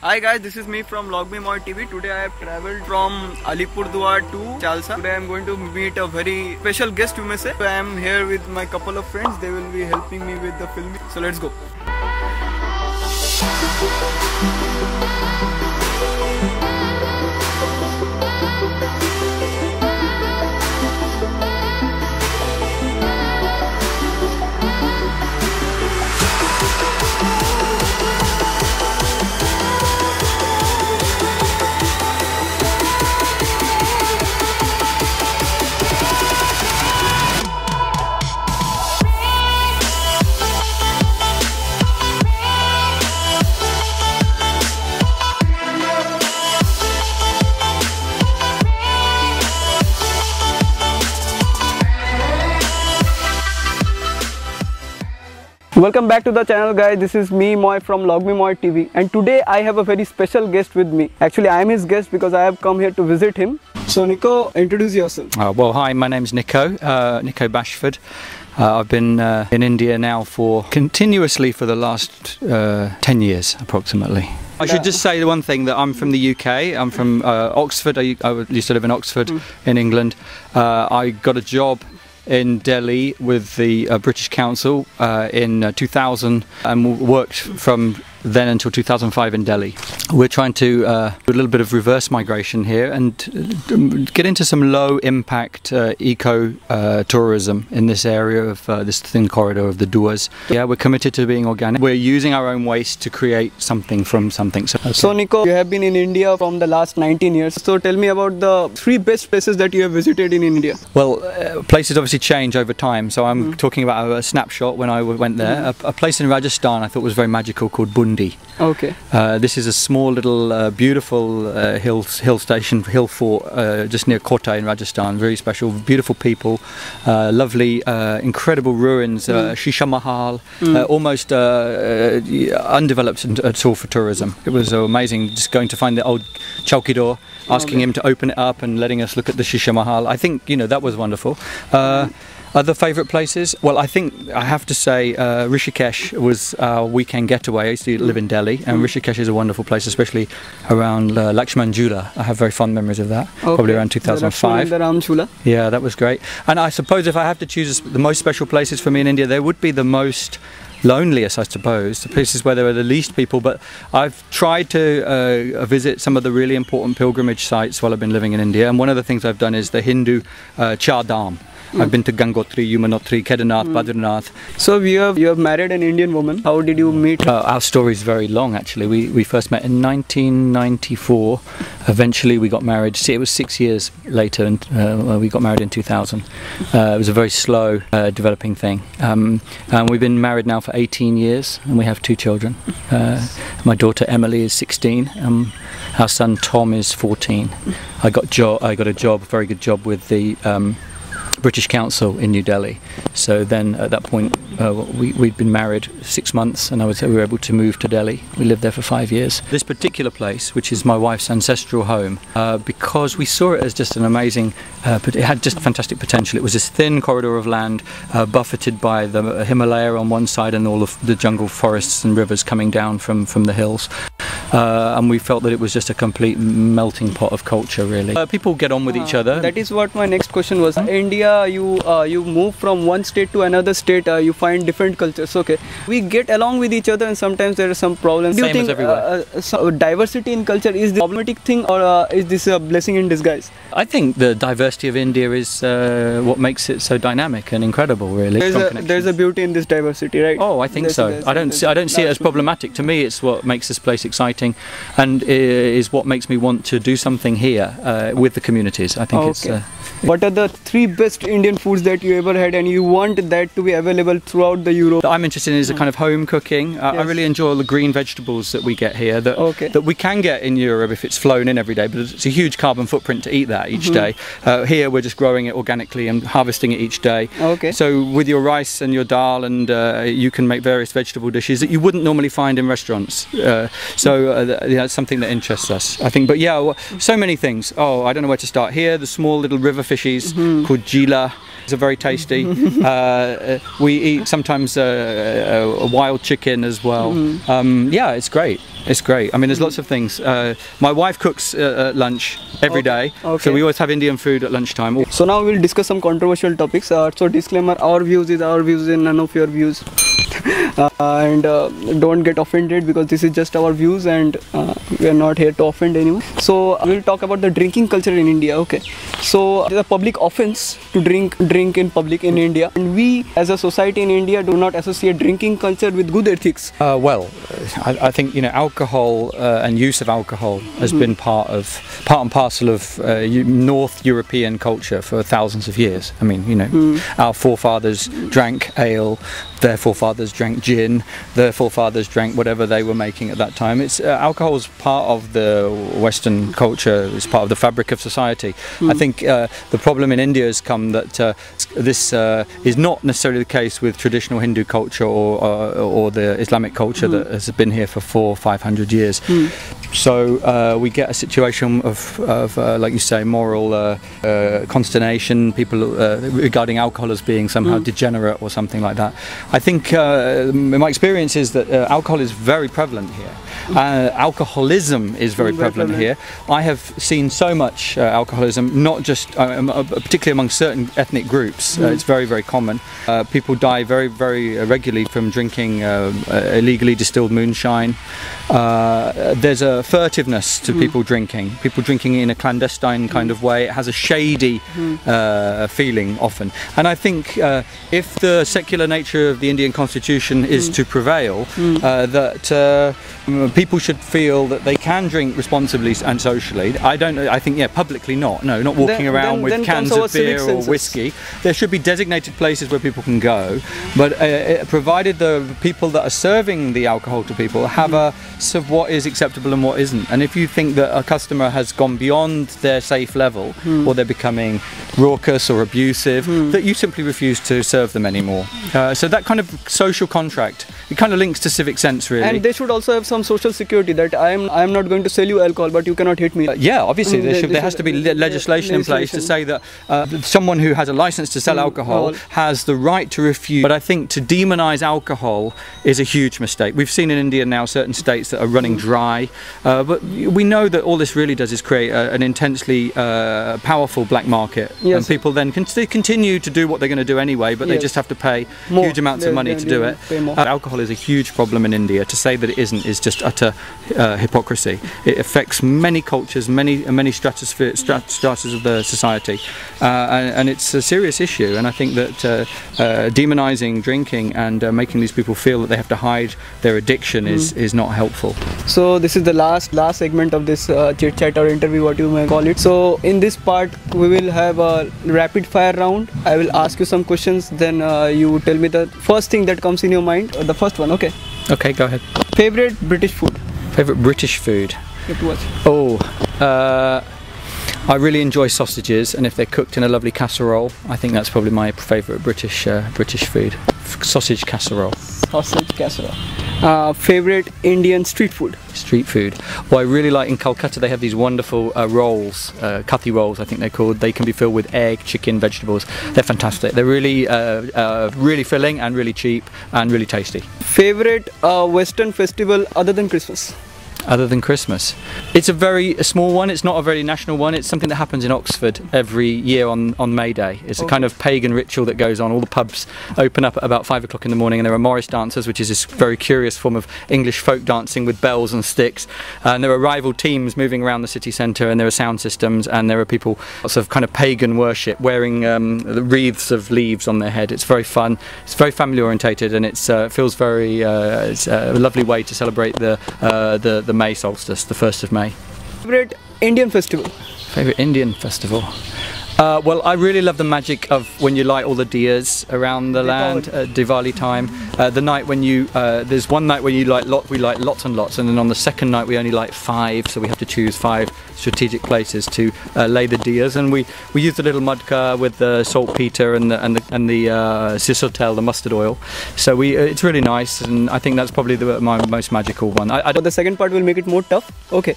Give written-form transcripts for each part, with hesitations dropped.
Hi guys, this is me from Logme TV. Today I have traveled from Alipurduar to Chalsa. Today I am going to meet a very special guest, you may say. I am here with my couple of friends. They will be helping me with the filming. So let's go. Welcome back to the channel guys, this is me Moy from Logme TV, and today I have a very special guest with me. Actually I am his guest because I have come here to visit him. So Nico, introduce yourself. Well, hi, my name's Nico Bashford. I've been in India now continuously for the last 10 years approximately. I should just say the one thing, that I'm from the UK, I'm from Oxford. I used to live in Oxford in England. I got a job in Delhi with the British Council in 2000 and worked from then until 2005 in Delhi. We're trying to do a little bit of reverse migration here and get into some low impact eco-tourism in this area of this thin corridor of the Dooars. Yeah, we're committed to being organic. We're using our own waste to create something from something. So Nico, you have been in India from the last 19 years. So tell me about the 3 best places that you have visited in India. Well, places obviously change over time. So I'm talking about a snapshot when I went there. A place in Rajasthan I thought was very magical called Bundi. Okay. This is a small little beautiful hill fort just near Kota in Rajasthan. Very special, beautiful people, lovely, incredible ruins, Shisha Mahal, almost undeveloped at all for tourism. It was amazing just going to find the old Chowkidor, asking him to open it up and letting us look at the Shisha Mahal. I think, that was wonderful. Other favourite places? Well, I think I have to say Rishikesh was our weekend getaway. I used to live in Delhi, and Rishikesh is a wonderful place, especially around Lakshman Jhula. I have very fond memories of that, probably around 2005. The Ram Jhula. Yeah, that was great. And I suppose if I have to choose the most special places for me in India, they would be the most loneliest, I suppose, the places where there are the least people. But I've tried to visit some of the really important pilgrimage sites while I've been living in India, and one of the things I've done is the Hindu Char Dham. I've been to Gangotri, Yamunotri, Kedarnath, Badrinath. So you have married an Indian woman. How did you meet her? Our story is very long actually. We first met in 1994. Eventually we got married. See, it was 6 years later, and we got married in 2000. It was a very slow developing thing. And we've been married now for 18 years, and we have 2 children. My daughter Emily is 16. Our son Tom is 14. I got a job, a very good job with the British Council in New Delhi. So then at that point we'd been married 6 months, and we were able to move to Delhi. We lived there for 5 years. This particular place, which is my wife's ancestral home, because we saw it as just an amazing, but it had just fantastic potential. It was this thin corridor of land buffeted by the Himalaya on one side and all of the jungle forests and rivers coming down from the hills. And we felt that it was just a complete melting pot of culture, really. People get on with each other. That is what my next question was. India, you move from one state to another state, you find different cultures. Okay, we get along with each other, and sometimes there are some problems. Do you think so diversity in culture is the problematic thing, or is this a blessing in disguise? I think the diversity of India is what makes it so dynamic and incredible, really. There's a beauty in this diversity, right? Oh, I think so. I don't see it as problematic. To me, it's what makes this place exciting, and is what makes me want to do something here with the communities. I think it's. What are the 3 best Indian foods that you ever had, and you want that to be available throughout the Europe? I'm interested in is a kind of home cooking. Yes. I really enjoy all the green vegetables that we get here that we can get in Europe if it's flown in every day, but it's a huge carbon footprint to eat that each day. Here we're just growing it organically and harvesting it each day. So with your rice and your dal, and you can make various vegetable dishes that you wouldn't normally find in restaurants. That's something that interests us, I think. But yeah, so many things. Oh, I don't know where to start. Here, the small little river fishies called jila. Are very tasty. We eat sometimes a wild chicken as well. Yeah, it's great. It's great. I mean, there's lots of things. My wife cooks at lunch every day, so we always have Indian food at lunchtime. So now we'll discuss some controversial topics. So disclaimer, our views is our views and none of your views. And don't get offended because this is just our views and we are not here to offend anyone. So we'll talk about the drinking culture in India. Okay, so it's a public offense to drink in public in India, and we as a society in India do not associate drinking culture with good ethics. I think, you know, alcohol and use of alcohol has been part and parcel of North European culture for thousands of years. I mean, you know, our forefathers drank ale, their forefathers drank gin, their forefathers drank whatever they were making at that time. It's alcohol is part of the Western culture, it's part of the fabric of society. I think the problem in India has come that this is not necessarily the case with traditional Hindu culture or the Islamic culture that has been here for 400 or 500 years. So we get a situation of like you say, moral consternation, people regarding alcohol as being somehow degenerate or something like that. I think my experience is that alcohol is very prevalent here. Alcoholism is very prevalent here. I have seen so much alcoholism, not just particularly among certain ethnic groups. It's very, very common. People die very, very regularly from drinking illegally distilled moonshine. There's a furtiveness to people drinking in a clandestine kind of way. It has a shady feeling often. And I think if the secular nature of the Indian constitution is to prevail, that people should feel that they can drink responsibly and socially. I think, yeah, publicly not. No, not walking around with cans of beer or whiskey. There should be designated places where people can go, but provided the people that are serving the alcohol to people have a sense of what is acceptable and what isn't. And if you think that a customer has gone beyond their safe level, or they're becoming raucous or abusive, that you simply refuse to serve them anymore. So that kind of social contract, it kind of links to civic sense, really. And they should also have some social security that I am not going to sell you alcohol, but you cannot hit me. Yeah, obviously there has to be legislation in place to say that someone who has a license to sell alcohol has the right to refuse. But I think to demonize alcohol is a huge mistake. We've seen in India now certain states that are running dry, but we know that all this really does is create an intensely powerful black market, and people then can continue to do what they're going to do anyway, but they just have to pay huge amounts of money to do it. Alcohol is a huge problem in India. To say that it isn't is just utter hypocrisy. It affects many cultures, many stratas of the society, and it's a serious issue. And I think that demonizing drinking and making these people feel that they have to hide their addiction is not helpful. So this is the last segment of this chit chat or interview, what you may call it. So in this part we will have a rapid fire round. I will ask you some questions, then you tell me the first thing that comes in your mind. The first one, okay? Okay, go ahead. Favorite British food? Favorite British food? It was. I really enjoy sausages, and if they're cooked in a lovely casserole, I think that's probably my favourite British food. Sausage casserole. Sausage casserole. Favorite Indian street food? Street food. Well, I really like in Calcutta they have these wonderful rolls, kathi rolls I think they're called. They can be filled with egg, chicken, vegetables. They're fantastic. They're really really filling and really cheap and really tasty. Favorite Western festival other than Christmas? Other than Christmas? It's a very small one. It's not a very national one. It's something that happens in Oxford every year on May Day. It's a kind of pagan ritual that goes on. All the pubs open up at about 5 o'clock in the morning, and there are Morris dancers, which is this very curious form of English folk dancing with bells and sticks. And there are rival teams moving around the city centre, and there are sound systems, and there are people, lots of kind of pagan worship, wearing wreaths of leaves on their head. It's very fun. It's very family orientated, and it feels very. It's a lovely way to celebrate the May solstice, the 1st of May. Favorite Indian festival? Favorite Indian festival? Well, I really love the magic of when you light all the diyas around the land at Diwali time. The night when there's one night when we light lots and lots, and then on the second night we only light 5, so we have to choose 5 strategic places to lay the diyas, and we use the little mudka with the saltpeter and the sisotel, the mustard oil. So it's really nice, and I think that's probably my most magical one. The second part will make it more tough. Okay.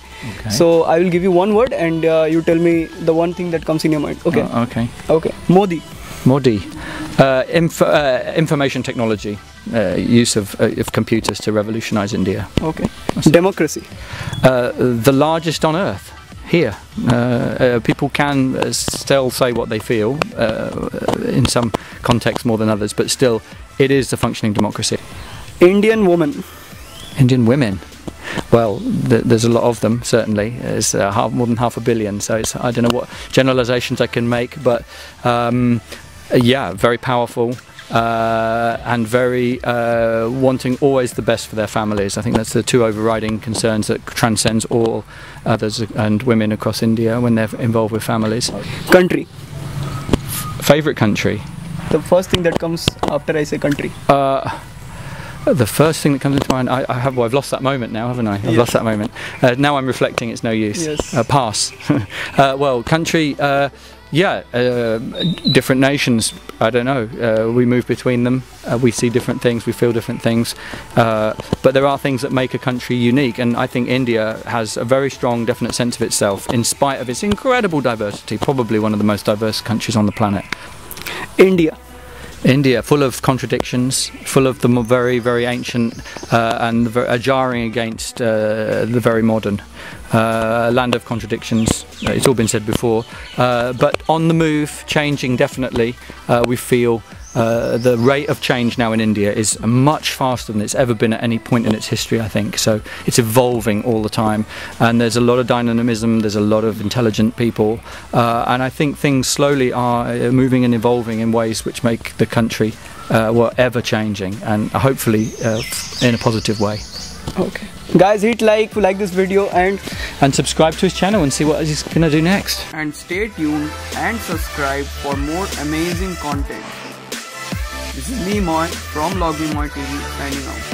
So I will give you one word, and you tell me the one thing that comes in your mind. Okay. Okay. Modi. Information technology. use of computers to revolutionise India. Okay. Democracy. The largest on earth. Here, people can still say what they feel, in some contexts more than others, but still, it is a functioning democracy. Indian woman. Indian women. Well, there's a lot of them, certainly. There's more than 500 million, so I don't know what generalisations I can make, but yeah, very powerful. And very wanting always the best for their families. I think that's the two overriding concerns that transcends all others and women across India when they're involved with families. Country. Favourite country? The first thing that comes after I say country. The first thing that comes into mind, I've lost that moment now, haven't I? I've lost that moment. Now I'm reflecting, it's no use. Yes. Pass. Well, country, yeah, different nations, I don't know, we move between them, we see different things, we feel different things, but there are things that make a country unique, and I think India has a very strong, definite sense of itself, in spite of its incredible diversity, probably one of the most diverse countries on the planet. India, full of contradictions, full of the very, very ancient and jarring against the very modern. Land of contradictions, it's all been said before, but on the move, changing definitely. We feel the rate of change now in India is much faster than it's ever been at any point in its history, I think. So it's evolving all the time, and there's a lot of dynamism, there's a lot of intelligent people, and I think things slowly are moving and evolving in ways which make the country ever changing, and hopefully in a positive way. Okay. Guys, hit like if you like this video, and subscribe to his channel and see what he's gonna do next. And stay tuned and subscribe for more amazing content. This is me, Moy, from Log Me Moy TV, signing out.